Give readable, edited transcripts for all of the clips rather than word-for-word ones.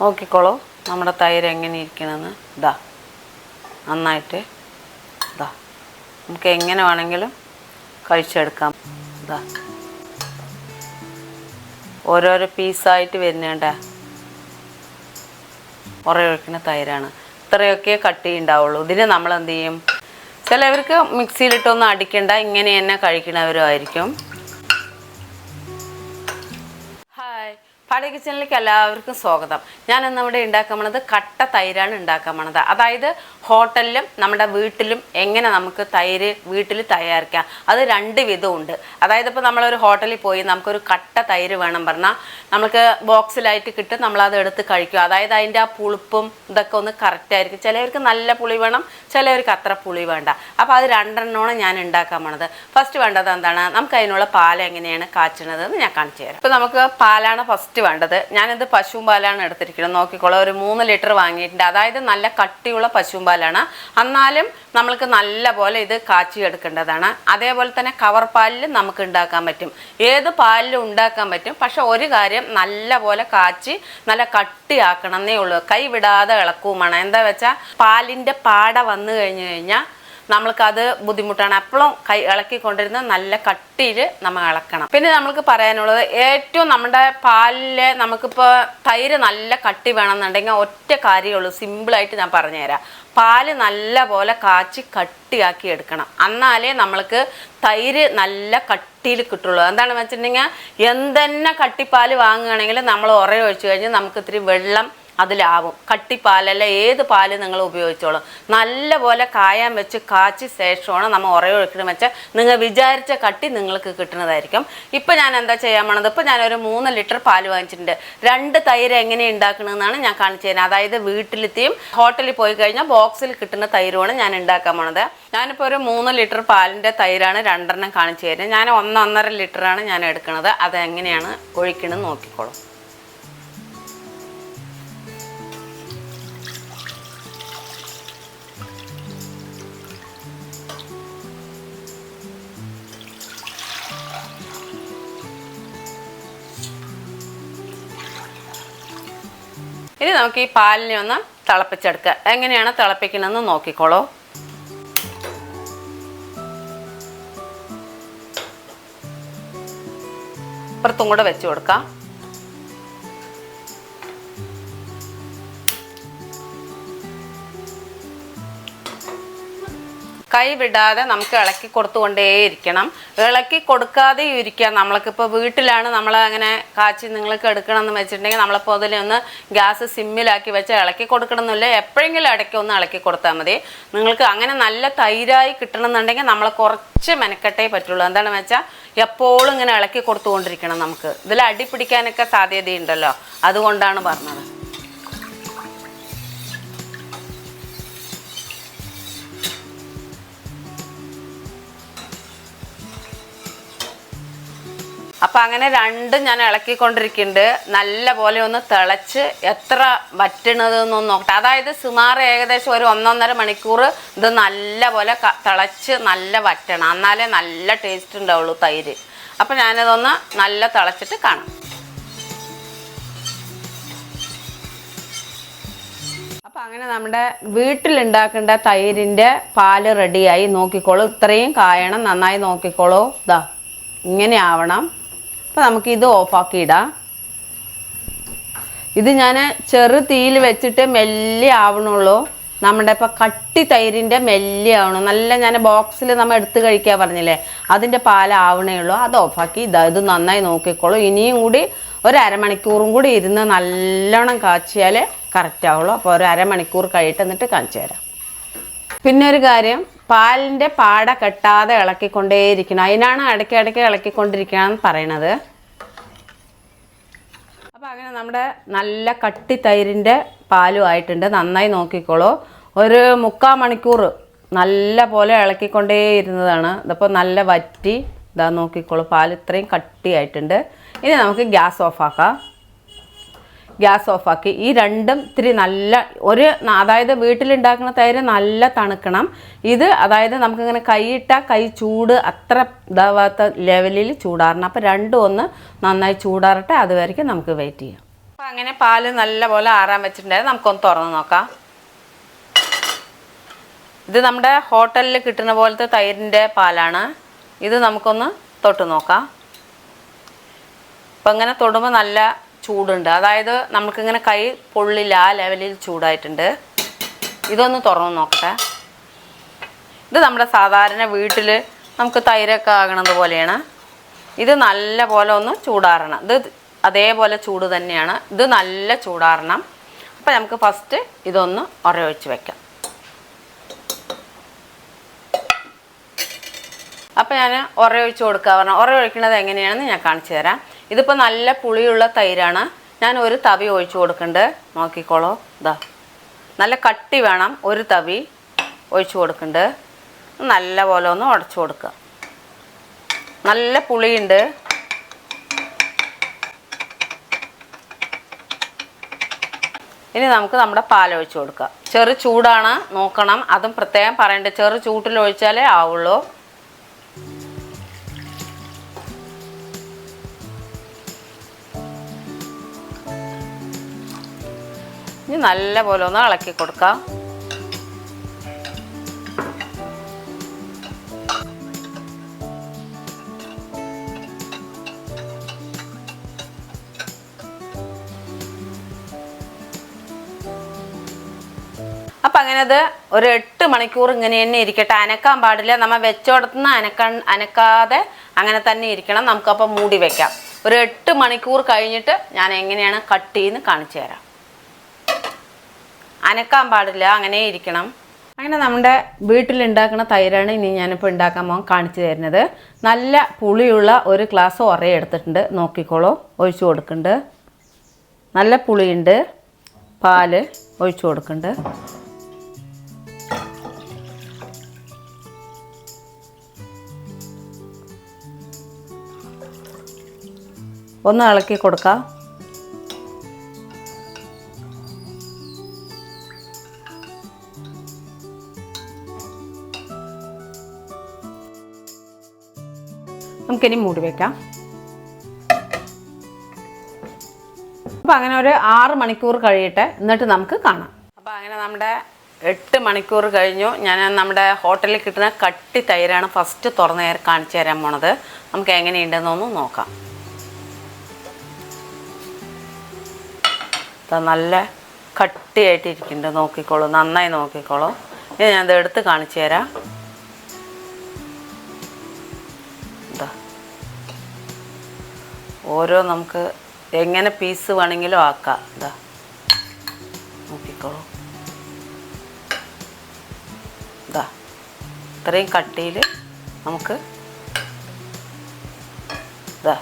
നോക്കിക്കോളൂ നമ്മുടെ തൈര് എങ്ങനെ ഇരിക്കണമെന്ന്. ഇതാ നന്നായിട്ട് ഇതാ നമുക്ക് എങ്ങനെ വേണമെങ്കിലും കഴിച്ചെടുക്കാം. ഇതാ ഓരോരോ പീസായിട്ട് വരുന്നേണ്ട ഒഴിക്കുന്ന തൈരാണ്. ഇത്രയൊക്കെ കട്ടി ഉണ്ടാവുള്ളൂ. ഇതിന് നമ്മൾ എന്ത് ചെയ്യും, ചിലവർക്ക് മിക്സിയിലിട്ടൊന്നും അടിക്കണ്ട, ഇങ്ങനെ തന്നെ കഴിക്കുന്നവരും ആയിരിക്കും. ഹായ്, പാടി കിച്ചണിലേക്ക് എല്ലാവർക്കും സ്വാഗതം. ഞാനിന്ന് ഇവിടെ ഉണ്ടാക്കാൻ പോണത് കട്ട തൈരാണ് ഉണ്ടാക്കാൻ പോണത്. അതായത് ഹോട്ടലിലും നമ്മുടെ വീട്ടിലും എങ്ങനെ നമുക്ക് തൈര് വീട്ടിൽ തയ്യാറാക്കാം, അത് രണ്ട് വിധമുണ്ട്. അതായത് ഇപ്പോൾ നമ്മളൊരു ഹോട്ടലിൽ പോയി നമുക്കൊരു കട്ട തൈര് വേണം പറഞ്ഞാൽ നമുക്ക് ബോക്സിലായിട്ട് കിട്ടും, നമ്മളത് എടുത്ത് കഴിക്കും. അതായത് അതിൻ്റെ ആ പുളിപ്പും ഇതൊക്കെ ഒന്ന് കറക്റ്റായിരിക്കും. ചിലവർക്ക് നല്ല പുളി വേണം, ചിലവർക്ക് അത്ര പുളി വേണ്ട. അപ്പോൾ അത് രണ്ടെണ്ണമാണ് ഞാൻ ഉണ്ടാക്കാൻ പോണത്. ഫസ്റ്റ് വേണ്ടത് എന്താണ്, നമുക്ക് അതിനുള്ള പാൽ എങ്ങനെയാണ് കാച്ചുന്നത് എന്ന് ഞാൻ കാണിച്ചു തരാം. ഇപ്പോൾ നമുക്ക് പാലാണ് ഫസ്റ്റ് വേണ്ടത്. ഞാനിത് പശുവും പാലാണ് എടുത്തിരിക്കുന്നത്. നോക്കിക്കോളാം, ഒരു 3 ലിറ്റർ വാങ്ങിയിട്ടുണ്ട്. അതായത് നല്ല കട്ടിയുള്ള പശുവും പാലാണ്. എന്നാലും നമ്മൾക്ക് നല്ല പോലെ ഇത് കാച്ചി എടുക്കേണ്ടതാണ്. അതേപോലെ തന്നെ കവർ പാലിൽ നമുക്ക് ഉണ്ടാക്കാൻ പറ്റും, ഏത് പാലിലും ഉണ്ടാക്കാൻ പറ്റും. പക്ഷെ ഒരു കാര്യം, നല്ല പോലെ കാച്ചി നല്ല കട്ടിയാക്കണം എന്നേ ഉള്ളൂ. കൈ വിടാതെ ഇളക്കുകയും വേണം. എന്താ വെച്ചാൽ പാലിൻ്റെ പാട വന്നു കഴിഞ്ഞാൽ നമ്മൾക്കത് ബുദ്ധിമുട്ടാണ്. എപ്പോഴും കൈ ഇളക്കിക്കൊണ്ടിരുന്ന് നല്ല കട്ടിയിൽ നമ്മൾ ഇളക്കണം. പിന്നെ നമ്മൾക്ക് പറയാനുള്ളത്, ഏറ്റവും നമ്മുടെ പാലിലെ നമുക്കിപ്പോൾ തൈര് നല്ല കട്ടി വേണമെന്നുണ്ടെങ്കിൽ ഒറ്റ കാര്യമുള്ളൂ, സിമ്പിളായിട്ട് ഞാൻ പറഞ്ഞുതരാം. പാല് നല്ല പോലെ കാച്ചി കട്ടിയാക്കി എടുക്കണം. എന്നാലേ നമ്മൾക്ക് തൈര് നല്ല കട്ടിയിൽ കിട്ടുള്ളൂ. എന്താണെന്ന് വെച്ചിട്ടുണ്ടെങ്കിൽ എന്തെന്നെ കട്ടിപ്പാല് വാങ്ങുകയാണെങ്കിൽ നമ്മൾ ഒഴിച്ചു കഴിഞ്ഞാൽ നമുക്ക് ഇത്തിരി വെള്ളം അതിലാവും. കട്ടിപ്പാലല്ല, ഏത് പാല് നിങ്ങൾ ഉപയോഗിച്ചോളും. നല്ല പോലെ കായാൻ വെച്ച് കാച്ചി ശേഷമാണ് നമ്മൾ ഒഴിക്കണം വെച്ചാൽ നിങ്ങൾ വിചാരിച്ച കട്ടി നിങ്ങൾക്ക് കിട്ടുന്നതായിരിക്കും. ഇപ്പം ഞാൻ എന്താ ചെയ്യാൻ പോണത്, ഇപ്പം ഞാനൊരു 3 ലിറ്റർ പാല് വാങ്ങിച്ചിട്ടുണ്ട്. 2 തൈര് എങ്ങനെ ഉണ്ടാക്കണമെന്നാണ് ഞാൻ കാണിച്ചു തരുന്നത്. അതായത് വീട്ടിലെത്തിയും ഹോട്ടലിൽ പോയി കഴിഞ്ഞാൽ ബോക്സിൽ കിട്ടുന്ന തൈരുമാണ് ഞാൻ ഉണ്ടാക്കാൻ പോണത്. ഞാനിപ്പോൾ ഒരു 3 ലിറ്റർ പാലിൻ്റെ തൈരാണ് 2 കാണിച്ചു തരുന്നത്. ഞാൻ 1.5 ലിറ്ററാണ് ഞാൻ എടുക്കുന്നത്. അതെങ്ങനെയാണ് ഒഴിക്കണമെന്ന് നോക്കിക്കോളും. ഇനി നമുക്ക് ഈ പാലിനെ ഒന്ന് തിളപ്പിച്ചെടുക്കുക. എങ്ങനെയാണ് തിളപ്പിക്കണമെന്ന് നോക്കിക്കോളൂ. ഇപ്പുറത്തും കൂടെ വെച്ച് കൊടുക്കാം. കൈ വിടാതെ നമുക്ക് ഇളക്കി കൊടുത്തുകൊണ്ടേയിരിക്കണം. ഇളക്കി കൊടുക്കാതെ ഇരിക്കുക. നമ്മൾക്കിപ്പോൾ വീട്ടിലാണ് നമ്മൾ അങ്ങനെ കാച്ചി നിങ്ങൾക്ക് എടുക്കണമെന്ന് വെച്ചിട്ടുണ്ടെങ്കിൽ നമ്മളിപ്പോൾ അതിലൊന്ന് ഗ്യാസ് സിമ്മിലാക്കി വെച്ച് ഇളക്കി കൊടുക്കണമെന്നില്ല. എപ്പോഴെങ്കിലും ഇടയ്ക്ക് ഒന്ന് ഇളക്കി കൊടുത്താൽ മതി. നിങ്ങൾക്ക് അങ്ങനെ നല്ല തൈരായി കിട്ടണമെന്നുണ്ടെങ്കിൽ നമ്മൾ കുറച്ച് മെനക്കെട്ടേ പറ്റുള്ളൂ. എന്താണെന്ന് വെച്ചാൽ എപ്പോഴും ഇങ്ങനെ ഇളക്കി കൊടുത്തുകൊണ്ടിരിക്കണം. നമുക്ക് ഇതിൽ അടി പിടിക്കാനൊക്കെ സാധ്യതയുണ്ടല്ലോ, അതുകൊണ്ടാണ് പറഞ്ഞത്. അപ്പം അങ്ങനെ രണ്ടും ഞാൻ ഇളക്കിക്കൊണ്ടിരിക്കുന്നുണ്ട്. നല്ല പോലെ ഒന്ന് തിളച്ച് എത്ര വറ്റണതെന്നൊന്ന് നോക്കട്ടെ. അതായത് സുമാർ ഏകദേശം ഒരു 1.5 മണിക്കൂർ ഇത് നല്ല പോലെ തിളച്ച് നല്ല വറ്റണം. എന്നാലേ നല്ല ടേസ്റ്റ് ഉണ്ടാവുള്ളൂ തൈര്. അപ്പം ഞാനിതൊന്ന് നല്ല തിളച്ചിട്ട് കാണാം. അപ്പം അങ്ങനെ നമ്മുടെ വീട്ടിലുണ്ടാക്കേണ്ട തൈരിൻ്റെ പാല് റെഡിയായി. നോക്കിക്കോളൂ, ഇത്രയും കായണം, നന്നായി നോക്കിക്കോളൂ. ഇതാ ഇങ്ങനെ ആവണം. അപ്പോൾ നമുക്കിത് ഓഫാക്കി ഇടാം. ഇത് ഞാൻ ചെറു തീയിൽ വെച്ചിട്ട് മെല്ലെ ആവണുള്ളൂ. നമ്മുടെ ഇപ്പോൾ കട്ടി തൈരിൻ്റെ മെല്ലെ ആവണം. നല്ല ഞാൻ ബോക്സിൽ നമ്മൾ എടുത്ത് കഴിക്കാൻ പറഞ്ഞില്ലേ, അതിൻ്റെ പാലാവണേ ഉള്ളൂ. അത് ഓഫാക്കി ഇത് നന്നായി നോക്കിക്കോളൂ. ഇനിയും കൂടി ഒരു അരമണിക്കൂറും കൂടി ഇരുന്ന് നല്ലോണം കാച്ചിയാൽ കറക്റ്റ് ആവുള്ളൂ. അപ്പോൾ ഒരു അരമണിക്കൂർ കഴിയിട്ട് എന്നിട്ട് കാണിച്ചു തരാം. പിന്നെ ഒരു കാര്യം, പാലിൻ്റെ പാട കെട്ടാതെ ഇളക്കിക്കൊണ്ടേയിരിക്കണം. അതിനാണ് ഇടയ്ക്കിടയ്ക്ക് ഇളക്കിക്കൊണ്ടിരിക്കുകയെന്ന് പറയണത്. അപ്പോൾ അങ്ങനെ നമ്മുടെ നല്ല കട്ടി തൈരിൻ്റെ പാലും ആയിട്ടുണ്ട്. നന്നായി നോക്കിക്കോളൂ. ഒരു 3/4 മണിക്കൂർ നല്ല പോലെ ഇളക്കിക്കൊണ്ടേ ഇരുന്നതാണ്. ഇതിപ്പോൾ നല്ല വറ്റി ഇതാ നോക്കിക്കോളൂ, പാൽ ഇത്രയും കട്ടിയായിട്ടുണ്ട്. ഇനി നമുക്ക് ഗ്യാസ് ഓഫാക്കാം. ഗ്യാസ് ഓഫാക്കി ഈ രണ്ടും ഇത്തിരി നല്ല അതായത് വീട്ടിലുണ്ടാക്കുന്ന തൈര് നല്ല തണുക്കണം. ഇത് അതായത് നമുക്കിങ്ങനെ കൈയിട്ടാൽ കൈ ചൂട് അത്ര ഇതാവാത്ത ലെവലിൽ ചൂടാറണം. അപ്പോൾ രണ്ടും ഒന്ന് നന്നായി ചൂടാറട്ടെ, അതുവരെയ്ക്കും നമുക്ക് വെയിറ്റ് ചെയ്യാം. അപ്പോൾ അങ്ങനെ പാല് നല്ലപോലെ ആറാൻ വെച്ചിട്ടുണ്ടായിരുന്നു. നമുക്കൊന്ന് തുറന്ന് നോക്കാം. ഇത് നമ്മുടെ ഹോട്ടലിൽ കിട്ടുന്ന പോലത്തെ തൈരിൻ്റെ പാലാണ്. ഇത് നമുക്കൊന്ന് തൊട്ട് നോക്കാം. അപ്പം ഇങ്ങനെ തൊടുമ്പോൾ നല്ല ചൂടുണ്ട്, അതായത് നമുക്കിങ്ങനെ കൈ പൊള്ളില്ല, ആ ലെവലിൽ ചൂടായിട്ടുണ്ട്. ഇതൊന്ന് തുറന്ന് നോക്കട്ടെ. ഇത് നമ്മുടെ സാധാരണ വീട്ടിൽ നമുക്ക് തൈരൊക്കെ ആകണത് പോലെയാണ്. ഇത് നല്ല പോലെ ഒന്ന് ചൂടാറണം. ഇത് അതേപോലെ ചൂട് തന്നെയാണ്. ഇത് നല്ല ചൂടാറണം. അപ്പം നമുക്ക് ഫസ്റ്റ് ഇതൊന്ന് ഉറയൊഴിച്ച് വെക്കാം. അപ്പം ഞാൻ ഉറയൊഴിച്ച് കൊടുക്കുക പറഞ്ഞാൽ ഉറയൊഴിക്കുന്നത് എങ്ങനെയാണെന്ന് ഞാൻ കാണിച്ചു തരാം. ഇതിപ്പോൾ നല്ല പുളിയുള്ള തൈരാണ്. ഞാൻ ഒരു തവി ഒഴിച്ച് കൊടുക്കുന്നുണ്ട്. നോക്കിക്കോളൂ. ഇതാ നല്ല കട്ടി വേണം. ഒരു തവി ഒഴിച്ച് കൊടുക്കുന്നുണ്ട്. നല്ല പോലെ ഒന്ന് ഉടച്ചു കൊടുക്കുക. നല്ല പുളിയുണ്ട്. ഇനി നമുക്ക് നമ്മുടെ പാലൊഴിച്ച് കൊടുക്കാം. ചെറു ചൂടാണ്, നോക്കണം. അതും പ്രത്യേകം പറയണ്ട. ചെറു ചൂട്ടിൽ ഒഴിച്ചാലേ ആവുള്ളൂ. ഇനി നല്ല പോലെ ഒന്ന് ഇളക്കി കൊടുക്കാം. അപ്പം അങ്ങനെ അത് ഒരു 8 മണിക്കൂർ ഇങ്ങനെ തന്നെ ഇരിക്കട്ടെ. അനക്കാൻ പാടില്ല. നമ്മൾ വെച്ചോടത്തുനിന്ന് അനക്കാതെ അങ്ങനെ തന്നെ ഇരിക്കണം. നമുക്കപ്പോൾ മൂടി വെക്കാം. ഒരു 8 മണിക്കൂർ കഴിഞ്ഞിട്ട് ഞാൻ എങ്ങനെയാണ് കട്ട് ചെയ്യുന്ന കാണിച്ചു തരാം. അനക്കാൻ പാടില്ല, അങ്ങനെ ഇരിക്കണം. അങ്ങനെ നമ്മുടെ വീട്ടിലുണ്ടാക്കുന്ന തൈരാണ് ഇനി ഞാനിപ്പോൾ ഉണ്ടാക്കാൻ പോകാൻ കാണിച്ചു തരുന്നത്. നല്ല പുളിയുള്ള ഒരു ഗ്ലാസ് ഉറ എടുത്തിട്ടുണ്ട്. നോക്കിക്കോളൂ. ഒഴിച്ചു കൊടുക്കുന്നുണ്ട്. നല്ല പുളിയുണ്ട്. പാല് ഒഴിച്ചു കൊടുക്കുന്നുണ്ട്. ഒന്ന് ഇളക്കി കൊടുക്കാം. നമുക്കിനി മൂടി വെക്കാം. അപ്പോൾ അങ്ങനെ ഒരു 6 മണിക്കൂർ കഴിയട്ടെ, എന്നിട്ട് നമുക്ക് കാണാം. അപ്പോൾ അങ്ങനെ നമ്മുടെ 8 മണിക്കൂർ കഴിഞ്ഞു. ഞാൻ നമ്മുടെ ഹോട്ടലിൽ കിട്ടുന്ന കട്ടി തൈരാണ് ഫസ്റ്റ് തുറന്ന് കാണിച്ചു തരാൻ പോണത്. നമുക്ക് എങ്ങനെയുണ്ടെന്നൊന്ന് നോക്കാം. നല്ല കട്ടിയായിട്ടിരിക്കുന്നുണ്ട്. നോക്കിക്കോളൂ, നന്നായി നോക്കിക്കോളൂ. ഇനി ഞാനത് എടുത്ത് കാണിച്ചു തരാം. ഇതാ ഓരോ നമുക്ക് എങ്ങനെ പീസ് വേണമെങ്കിലും ആക്കാം. ഇതാ നോക്കിക്കോളൂ. ഇതാ ഇത്രയും കട്ടിയിൽ നമുക്ക് ഇതാ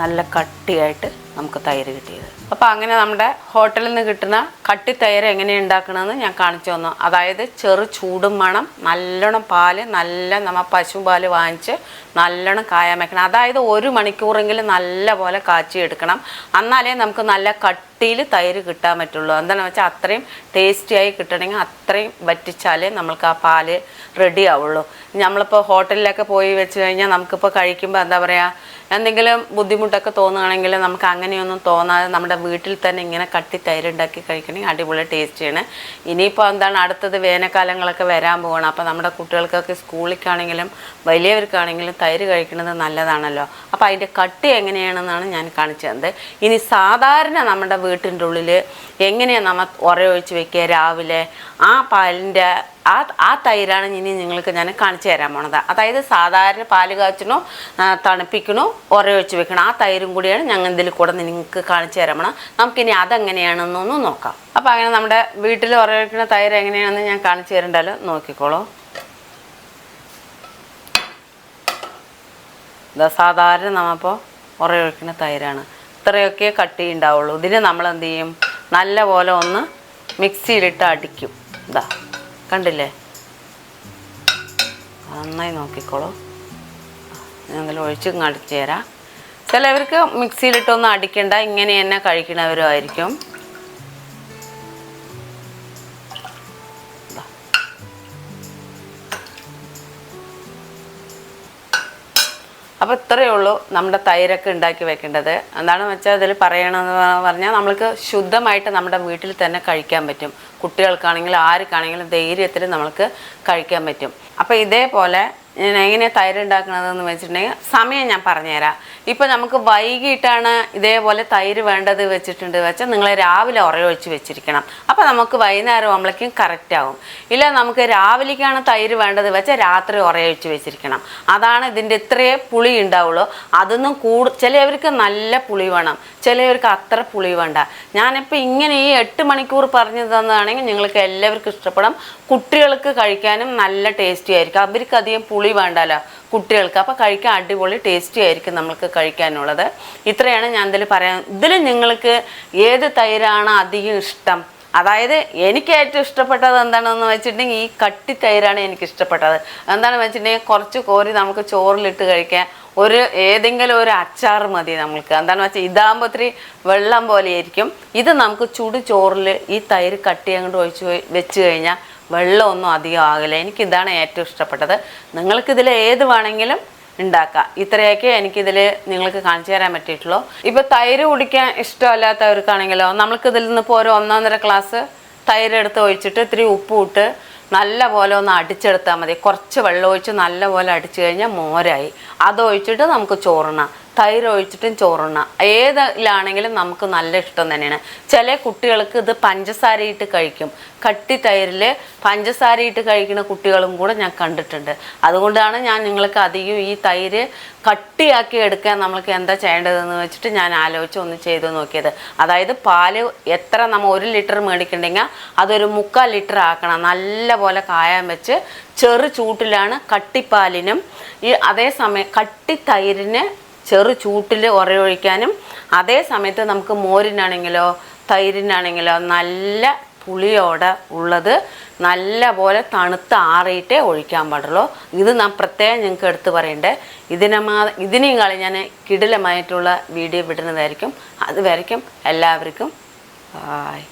നല്ല കട്ടിയായിട്ട് നമുക്ക് തൈര് കിട്ടിയത്. അപ്പോൾ അങ്ങനെ നമ്മുടെ ഹോട്ടലിൽ നിന്ന് കിട്ടുന്ന കട്ടി തൈര് എങ്ങനെയാണ് ഉണ്ടാക്കണമെന്ന് ഞാൻ കാണിച്ചു തന്നു. അതായത് ചെറു ചൂടും വേണം, നല്ലോണം പാല്, നല്ല നമ്മൾ പശുപാല് വാങ്ങിച്ച് നല്ലോണം കായാൻ വെക്കണം. അതായത് 1 മണിക്കൂറെങ്കിലും നല്ല പോലെ കാച്ചി എടുക്കണം. എന്നാലേ നമുക്ക് നല്ല കട്ടിയിൽ തൈര് കിട്ടാൻ പറ്റുള്ളൂ. എന്താണെന്ന് വെച്ചാൽ അത്രയും ടേസ്റ്റിയായി കിട്ടണമെങ്കിൽ അത്രയും വറ്റിച്ചാലേ നമ്മൾക്ക് ആ പാല് റെഡി ആവുള്ളൂ. നമ്മളിപ്പോൾ ഹോട്ടലിലൊക്കെ പോയി വെച്ച് കഴിഞ്ഞാൽ നമുക്കിപ്പോൾ കഴിക്കുമ്പോൾ എന്താ പറയുക, എന്തെങ്കിലും ബുദ്ധിമുട്ടൊക്കെ തോന്നുകയാണെങ്കിൽ നമുക്ക് അങ്ങനെയൊന്നും തോന്നാതെ നമ്മുടെ വീട്ടിൽ തന്നെ ഇങ്ങനെ കട്ടി തൈര് ഉണ്ടാക്കി കഴിക്കണമെങ്കിൽ അടിപൊളി ടേസ്റ്റിയാണ്. ഇനിയിപ്പോൾ എന്താണ്, അടുത്തത് വേനൽക്കാലങ്ങളൊക്കെ വരാൻ പോകണം. അപ്പോൾ നമ്മുടെ കുട്ടികൾക്കൊക്കെ സ്കൂളിലേക്കാണെങ്കിലും വലിയവർക്കാണെങ്കിലും തൈര് കഴിക്കുന്നത് നല്ലതാണല്ലോ. അപ്പോൾ അതിൻ്റെ കട്ടി എങ്ങനെയാണെന്നാണ് ഞാൻ കാണിച്ചു തന്നത്. ഇനി സാധാരണ നമ്മുടെ വീട്ടിൻ്റെ ഉള്ളിൽ എങ്ങനെയാണ് നമ്മൾ ഉറയൊഴിച്ച് വെക്കുക രാവിലെ, ആ പാലിൻ്റെ ആ തൈരാണ് ഇനി നിങ്ങൾക്ക് ഞാൻ കാണിച്ചു തരാൻ പോണത്. അതായത് സാധാരണ പാല് കാച്ചണോ തണുപ്പിക്കണോ ഉറയൊഴിച്ച് വെക്കണം, ആ തൈരും കൂടിയാണ് ഞങ്ങൾ ഇതിൽ കൂടെ നിങ്ങൾക്ക് കാണിച്ചു തരാൻ പോണം. നമുക്കിനി അതെങ്ങനെയാണെന്നൊന്ന് നോക്കാം. അപ്പോൾ അങ്ങനെ നമ്മുടെ വീട്ടിൽ ഉറയൊഴിക്കുന്ന തൈര് എങ്ങനെയാണെന്ന് ഞാൻ കാണിച്ചു തരണ്ടല്ലോ. നോക്കിക്കോളൂ. ഇതാ സാധാരണ നമ്മളിപ്പോൾ ഉറയൊഴിക്കുന്ന തൈരാണ്. ഇത്രയൊക്കെ കട്ടി ഉണ്ടാവുള്ളൂ. ഇതിന് നമ്മൾ എന്ത് ചെയ്യും, നല്ല പോലെ ഒന്ന് മിക്സിയിലിട്ട് അടിക്കും. ഇതാ കണ്ടില്ലേ, നന്നായി നോക്കിക്കോളൂ. ഞാൻ അതിൽ ഒഴിച്ച് അടിച്ചു തരാം. ചിലവർക്ക് മിക്സിയിലിട്ടൊന്നും അടിക്കണ്ട, ഇങ്ങനെ തന്നെ കഴിക്കണവരും ആയിരിക്കും. അപ്പോൾ ഇത്രയേ ഉള്ളൂ നമ്മുടെ തൈരൊക്കെ ഉണ്ടാക്കി വെക്കേണ്ടത്. എന്താണെന്ന് വെച്ചാൽ ഇതിൽ പറയണമെന്ന് പറഞ്ഞാൽ നമ്മൾക്ക് ശുദ്ധമായിട്ട് നമ്മുടെ വീട്ടിൽ തന്നെ കഴിക്കാൻ പറ്റും. കുട്ടികൾക്കാണെങ്കിലും ആർക്കാണെങ്കിലും ധൈര്യത്തിൽ നമ്മൾക്ക് കഴിക്കാൻ പറ്റും. അപ്പോൾ ഇതേപോലെ ഞാൻ എങ്ങനെയാണ് തൈര് ഉണ്ടാക്കണതെന്ന് വെച്ചിട്ടുണ്ടെങ്കിൽ സമയം ഞാൻ പറഞ്ഞുതരാം. ഇപ്പം നമുക്ക് വൈകിട്ടാണ് ഇതേപോലെ തൈര് വേണ്ടത് വെച്ചിട്ടുണ്ട് വെച്ചാൽ നിങ്ങൾ രാവിലെ ഉറയൊഴിച്ച് വെച്ചിരിക്കണം. അപ്പോൾ നമുക്ക് വൈകുന്നേരം ആകുമ്പോഴേക്കും കറക്റ്റ് ആവും. ഇല്ല നമുക്ക് രാവിലേക്കാണ് തൈര് വേണ്ടത് വെച്ചാൽ രാത്രി ഉറയൊഴിച്ച് വെച്ചിരിക്കണം. അതാണ് ഇതിൻ്റെ ഇത്രയേ പുളി ഉണ്ടാവുള്ളൂ. അതൊന്നും ചിലവർക്ക് നല്ല പുളി വേണം, ചിലവർക്ക് അത്ര പുളി വേണ്ട. ഞാനിപ്പോൾ ഇങ്ങനെ ഈ 8 മണിക്കൂർ പറഞ്ഞു തന്നതാണെങ്കിൽ നിങ്ങൾക്ക് എല്ലാവർക്കും ഇഷ്ടപ്പെടും. കുട്ടികൾക്ക് കഴിക്കാനും നല്ല ടേസ്റ്റി ആയിരിക്കും. അവർക്ക് അധികം പുളി വേണ്ടല്ലോ കുട്ടികൾക്ക്. അപ്പോൾ കഴിക്കാൻ അടിപൊളി ടേസ്റ്റി ആയിരിക്കും നമ്മൾക്ക് കഴിക്കാനുള്ളത്. ഇത്രയാണ് ഞാൻ ഇതിൽ പറയാൻ. ഇതിൽ നിങ്ങൾക്ക് ഏത് തൈരാണ് അധികം ഇഷ്ടം? അതായത് എനിക്ക് ഏറ്റവും ഇഷ്ടപ്പെട്ടത് എന്താണെന്ന് വെച്ചിട്ടുണ്ടെങ്കിൽ ഈ കട്ടി തൈരാണ് എനിക്ക് ഇഷ്ടപ്പെട്ടത്. എന്താണെന്ന് വെച്ചിട്ടുണ്ടെങ്കിൽ കുറച്ച് കോരി നമുക്ക് ചോറിലിട്ട് കഴിക്കാൻ ഏതെങ്കിലും ഒരു അച്ചാർ മതി നമ്മൾക്ക്. എന്താണെന്ന് വെച്ചാൽ ഇതാകുമ്പോൾ ഒത്തിരി വെള്ളം പോലെ ആയിരിക്കും. ഇത് നമുക്ക് ചുടു ചോറിൽ ഈ തൈര് കട്ടി അങ്ങോട്ട് വെച്ച് കഴിഞ്ഞാൽ വെള്ളമൊന്നും അധികം ആകില്ല. എനിക്കിതാണ് ഏറ്റവും ഇഷ്ടപ്പെട്ടത്. നിങ്ങൾക്കിതിൽ ഏത് വേണമെങ്കിലും ഉണ്ടാക്കാം. ഇത്രയൊക്കെ എനിക്കിതിൽ നിങ്ങൾക്ക് കാണിച്ചു തരാൻ പറ്റിയിട്ടുള്ളൂ. ഇപ്പോൾ തൈര് കുടിക്കാൻ ഇഷ്ടമല്ലാത്തവർക്കാണെങ്കിലോ നമ്മൾക്കിതിൽ നിന്ന് ഇപ്പോൾ ഒരു 1.5 ഗ്ലാസ് തൈര് എടുത്ത് ഒഴിച്ചിട്ട് ഇത്തിരി ഉപ്പ് ഇട്ട് നല്ല പോലെ ഒന്ന് അടിച്ചെടുത്താൽ മതി. കുറച്ച് വെള്ളം ഒഴിച്ച് നല്ല പോലെ അടിച്ചു കഴിഞ്ഞാൽ മോരായി. അതൊഴിച്ചിട്ട് നമുക്ക് ചോറുണ്ണാം. തൈര് ഒഴിച്ചിട്ടും ചോറുണ്ണാം. ഏതിലാണെങ്കിലും നമുക്ക് നല്ല ഇഷ്ടം തന്നെയാണ്. ചില കുട്ടികൾക്ക് ഇത് പഞ്ചസാര ഇട്ട് കഴിക്കും. കട്ടി തൈരിൽ പഞ്ചസാര ഇട്ട് കഴിക്കുന്ന കുട്ടികളും കൂടെ ഞാൻ കണ്ടിട്ടുണ്ട്. അതുകൊണ്ടാണ് ഞാൻ നിങ്ങൾക്ക് അധികം ഈ തൈര് കട്ടിയാക്കി എടുക്കാൻ നമ്മൾക്ക് എന്താ ചെയ്യേണ്ടതെന്ന് വെച്ചിട്ട് ഞാൻ ആലോചിച്ച് ഒന്ന് ചെയ്ത് നോക്കിയത്. അതായത് പാല് എത്ര നമ്മൾ 1 ലിറ്റർ മേടിക്കണ്ടെങ്കിൽ അതൊരു 3/4 ലിറ്റർ ആക്കണം. നല്ല പോലെ കായാൻ വെച്ച് ചെറു ചൂട്ടിലാണ് കട്ടിപ്പാലിനും അതേസമയം കട്ടി തൈരിന് ചെറു ചൂട്ടിൽ ഉറയൊഴിക്കാനും അതേ സമയത്ത് നമുക്ക് മോരിനാണെങ്കിലോ തൈരിനാണെങ്കിലോ നല്ല പുളിയോടെ ഉള്ളത് നല്ല പോലെ തണുത്ത് ആറിയിട്ടേ ഒഴിക്കാൻ പാടുള്ളൂ. ഇത് ഞാൻ പ്രത്യേകം നിങ്ങൾക്ക് എടുത്ത് പറയണ്ടേ. ഇതിനെയും കളി ഞാൻ കിടിലമായിട്ടുള്ള വീഡിയോ വിടുന്നതായിരിക്കും. അതുവരയ്ക്കും എല്ലാവർക്കും ബായ്.